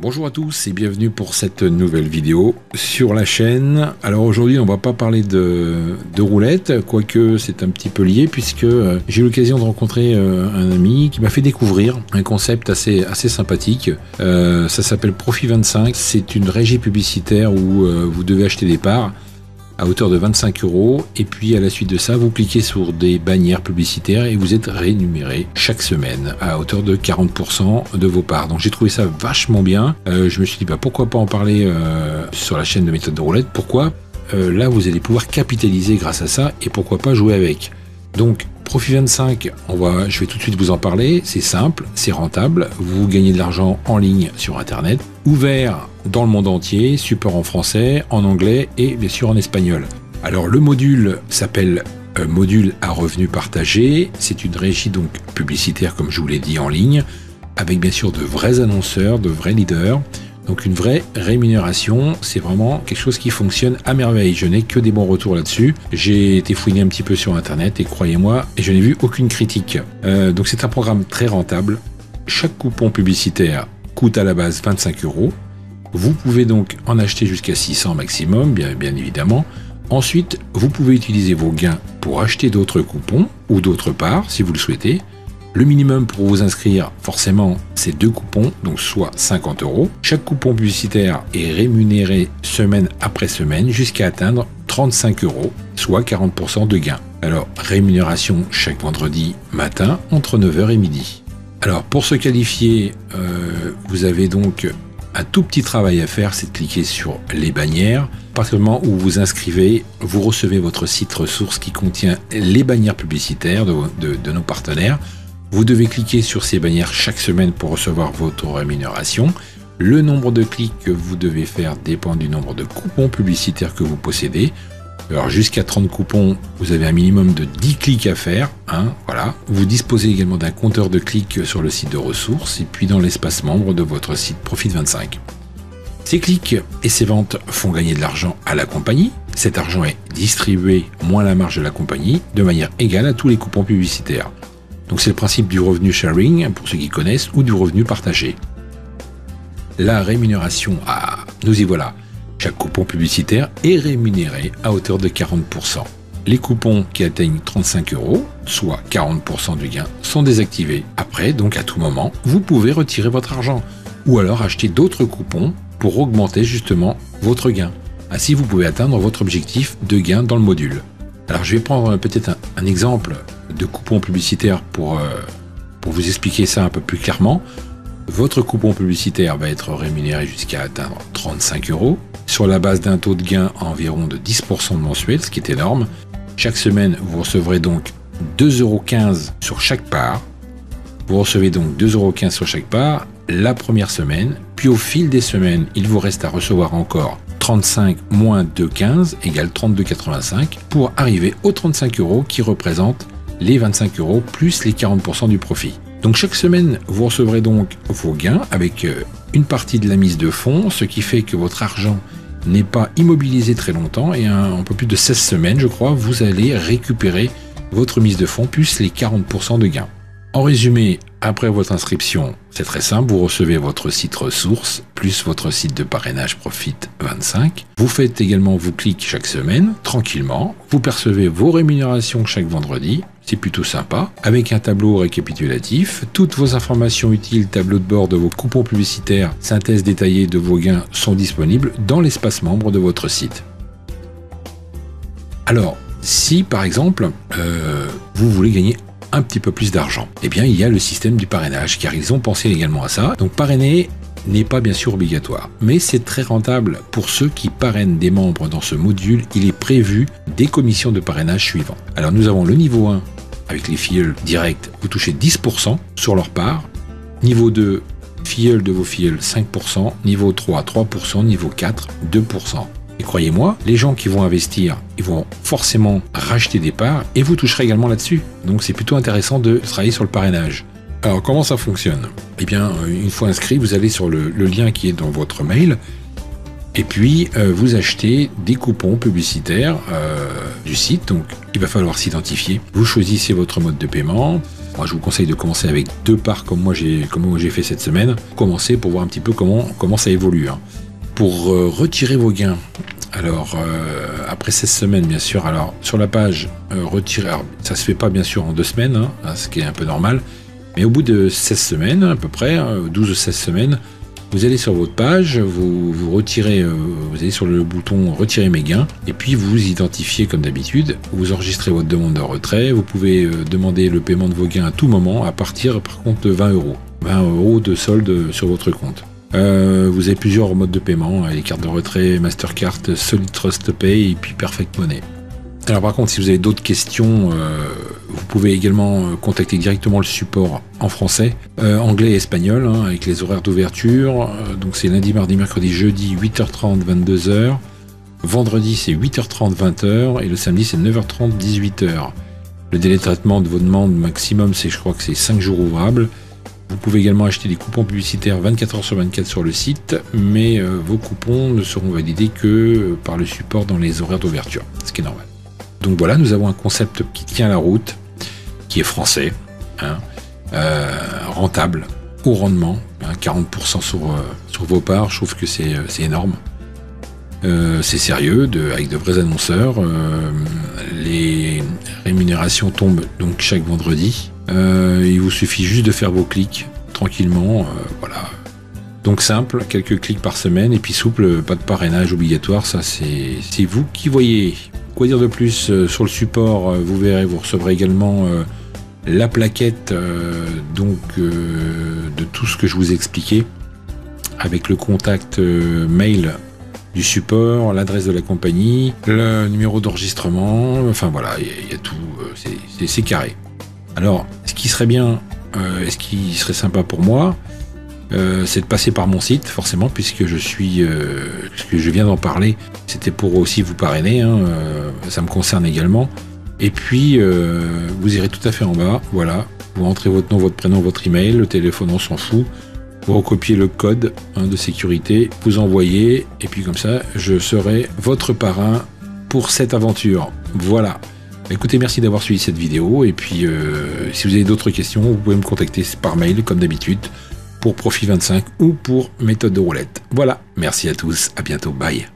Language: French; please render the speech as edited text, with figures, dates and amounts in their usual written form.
Bonjour à tous et bienvenue pour cette nouvelle vidéo sur la chaîne. Alors aujourd'hui on va pas parler de roulette, quoique c'est un petit peu lié puisque j'ai eu l'occasion de rencontrer un ami qui m'a fait découvrir un concept assez sympathique. Ça s'appelle Profit 25, c'est une régie publicitaire où vous devez acheter des parts à hauteur de 25 € et puis à la suite de ça vous cliquez sur des bannières publicitaires et vous êtes rémunéré chaque semaine à hauteur de 40% de vos parts. Donc j'ai trouvé ça vachement bien. Je me suis dit pourquoi pas en parler sur la chaîne de méthode de roulette. Pourquoi là vous allez pouvoir capitaliser grâce à ça et pourquoi pas jouer avec. Donc Profit 25, je vais tout de suite vous en parler, c'est simple, c'est rentable, vous gagnez de l'argent en ligne sur internet, ouvert dans le monde entier, support en français, en anglais et bien sûr en espagnol. Alors le module s'appelle module à revenu partagé, c'est une régie donc publicitaire comme je vous l'ai dit en ligne, avec bien sûr de vrais annonceurs, de vrais leaders. Donc une vraie rémunération, c'est vraiment quelque chose qui fonctionne à merveille. Je n'ai que des bons retours là-dessus. J'ai été fouiné un petit peu sur internet et croyez-moi, je n'ai vu aucune critique. Donc c'est un programme très rentable. Chaque coupon publicitaire coûte à la base 25 €. Vous pouvez donc en acheter jusqu'à 600 maximum, bien évidemment. Ensuite, vous pouvez utiliser vos gains pour acheter d'autres coupons ou d'autres parts si vous le souhaitez. Le minimum pour vous inscrire, forcément, c'est 2 coupons, donc soit 50 €. Chaque coupon publicitaire est rémunéré semaine après semaine jusqu'à atteindre 35 €, soit 40% de gain. Alors, rémunération chaque vendredi matin entre 9 h et midi. Alors, pour se qualifier, vous avez donc un tout petit travail à faire, c'est de cliquer sur les bannières. À partir du moment où vous inscrivez, vous recevez votre site ressource qui contient les bannières publicitaires de nos partenaires. Vous devez cliquer sur ces bannières chaque semaine pour recevoir votre rémunération. Le nombre de clics que vous devez faire dépend du nombre de coupons publicitaires que vous possédez. Alors jusqu'à 30 coupons, vous avez un minimum de 10 clics à faire. Voilà. Vous disposez également d'un compteur de clics sur le site de ressources et puis dans l'espace membre de votre site Profit 25. Ces clics et ces ventes font gagner de l'argent à la compagnie. Cet argent est distribué moins la marge de la compagnie de manière égale à tous les coupons publicitaires. Donc c'est le principe du revenu sharing, pour ceux qui connaissent, ou du revenu partagé. La rémunération, nous y voilà. Chaque coupon publicitaire est rémunéré à hauteur de 40%. Les coupons qui atteignent 35 €, soit 40% du gain, sont désactivés. Après, donc à tout moment, vous pouvez retirer votre argent, ou alors acheter d'autres coupons pour augmenter justement votre gain. Ainsi, vous pouvez atteindre votre objectif de gain dans le module. Alors je vais prendre peut-être un exemple de coupon publicitaire pour vous expliquer ça un peu plus clairement. Votre coupon publicitaire va être rémunéré jusqu'à atteindre 35 € sur la base d'un taux de gain environ de 10% mensuel, ce qui est énorme. Chaque semaine, vous recevrez donc 2,15 € sur chaque part. Vous recevez donc 2,15 € sur chaque part la première semaine, puis au fil des semaines, il vous reste à recevoir encore 35 moins 2,15 égale 32,85 pour arriver aux 35 € qui représentent les 25 € plus les 40% du profit. Donc chaque semaine, vous recevrez donc vos gains avec une partie de la mise de fonds, ce qui fait que votre argent n'est pas immobilisé très longtemps et un peu plus de 16 semaines, je crois, vous allez récupérer votre mise de fonds plus les 40% de gains. En résumé, après votre inscription, c'est très simple, vous recevez votre site ressources plus votre site de parrainage Profit 25. Vous faites également vos clics chaque semaine, tranquillement. Vous percevez vos rémunérations chaque vendredi, c'est plutôt sympa, avec un tableau récapitulatif. Toutes vos informations utiles, tableau de bord de vos coupons publicitaires, synthèse détaillée de vos gains sont disponibles dans l'espace membre de votre site. Alors, si par exemple, vous voulez gagner un petit peu plus d'argent, eh bien il y a le système du parrainage, car ils ont pensé également à ça. Donc parrainer n'est pas bien sûr obligatoire, mais c'est très rentable pour ceux qui parrainent des membres dans ce module. Il est prévu des commissions de parrainage suivantes. Alors nous avons le niveau 1 avec les filleuls directs, vous touchez 10% sur leur part. Niveau 2, filleul de vos filleuls 5%, niveau 3 3%, niveau 4 2%. Et croyez-moi, les gens qui vont investir, ils vont forcément racheter des parts et vous toucherez également là-dessus. Donc c'est plutôt intéressant de travailler sur le parrainage. Alors comment ça fonctionne? Eh bien, une fois inscrit, vous allez sur le lien qui est dans votre mail et puis vous achetez des coupons publicitaires du site. Donc il va falloir s'identifier. Vous choisissez votre mode de paiement. Moi, je vous conseille de commencer avec 2 parts comme moi j'ai fait cette semaine. Commencez pour voir un petit peu comment ça évolue. Hein. Pour retirer vos gains, alors après 16 semaines bien sûr, alors sur la page retirer, alors, ça se fait pas bien sûr en 2 semaines, hein, ce qui est un peu normal, mais au bout de 16 semaines à peu près, 12 ou 16 semaines, vous allez sur votre page, vous retirez, vous allez sur le bouton retirer mes gains, et puis vous identifiez comme d'habitude, vous enregistrez votre demande de retrait, vous pouvez demander le paiement de vos gains à tout moment, à partir par contre de 20 €. 20 € de solde sur votre compte. Vous avez plusieurs modes de paiement, les cartes de retrait, Mastercard, Solid Trust Pay et puis Perfect Money. Alors par contre, si vous avez d'autres questions, vous pouvez également contacter directement le support en français, anglais et espagnol, hein, avec les horaires d'ouverture. Donc c'est lundi, mardi, mercredi, jeudi, 8h30, 22h. Vendredi, c'est 8h30, 20h. Et le samedi, c'est 9h30, 18h. Le délai de traitement de vos demandes maximum, je crois que c'est 5 jours ouvrables. Vous pouvez également acheter des coupons publicitaires 24h sur 24 sur le site, mais vos coupons ne seront validés que par le support dans les horaires d'ouverture, ce qui est normal. Donc voilà, nous avons un concept qui tient la route, qui est français, hein, rentable, au rendement, hein, 40% sur vos parts, je trouve que c'est énorme. C'est sérieux, avec de vrais annonceurs. Les rémunérations tombent donc chaque vendredi. Il vous suffit juste de faire vos clics tranquillement, voilà. Donc simple, quelques clics par semaine et puis souple, pas de parrainage obligatoire, ça c'est vous qui voyez. Quoi dire de plus sur le support, vous verrez, vous recevrez également la plaquette de tout ce que je vous ai expliqué, avec le contact mail du support, l'adresse de la compagnie, le numéro d'enregistrement, enfin voilà, il y a tout, c'est carré. Alors, ce qui serait bien, ce qui serait sympa pour moi, c'est de passer par mon site, forcément, puisque je viens d'en parler. C'était pour aussi vous parrainer, hein, ça me concerne également. Et puis, vous irez tout à fait en bas, voilà. Vous rentrez votre nom, votre prénom, votre email, le téléphone, on s'en fout. Vous recopiez le code de sécurité, vous envoyez, et puis comme ça, je serai votre parrain pour cette aventure. Voilà. Écoutez, merci d'avoir suivi cette vidéo, et puis si vous avez d'autres questions, vous pouvez me contacter par mail, comme d'habitude, pour Profit 25 ou pour méthode de roulette. Voilà, merci à tous, à bientôt, bye.